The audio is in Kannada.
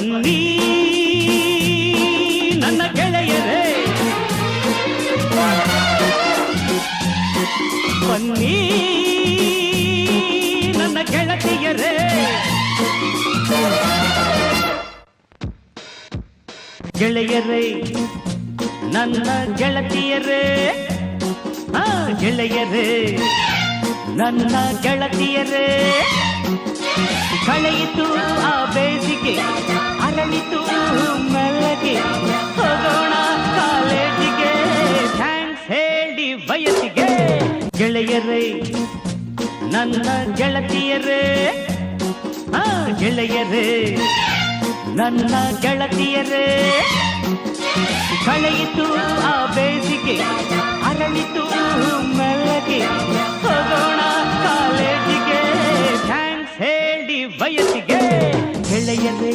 ಬನ್ನಿ ನನ್ನ ಗೆಳೆಯರೇ, ಬನ್ನಿ ನನ್ನ ಗೆಳತಿಯರೇ, ಗೆಳೆಯರೇ ನನ್ನ ಗೆಳತಿಯರೇ, ಗೆಳೆಯರೇ ನನ್ನ ಗೆಳತಿಯರೇ. ಕಳೆಯಿತು ಆ ಬೇಸಿಗೆ, ಅರಳಿತು ಮೆಲ್ಲಗೆ, ಹೋಗೋಣ ಕಾಲೇಜಿಗೆ, ಥ್ಯಾಂಕ್ಸ್ ಹೇಳಿ ವಯಸ್ಸಿಗೆ. ಗೆಳೆಯರೇ ನನ್ನ ಗೆಳತಿಯರೇ, ಗೆಳೆಯರೇ ನನ್ನ ಗೆಳತಿಯರೇ. ಕಳೆಯಿತು ಆ ಬೇಸಿಗೆ, ಅರಳಿತು ಮೆಲ್ಲಗೆ, ಹೋಗೋಣ ಕಾಲೇಜಿಗೆ, ಥ್ಯಾಂಕ್ಸ್ ಹೇಳಿ ವಯಸ್ಸಿಗೆ. ಗೆಳೆಯರೇ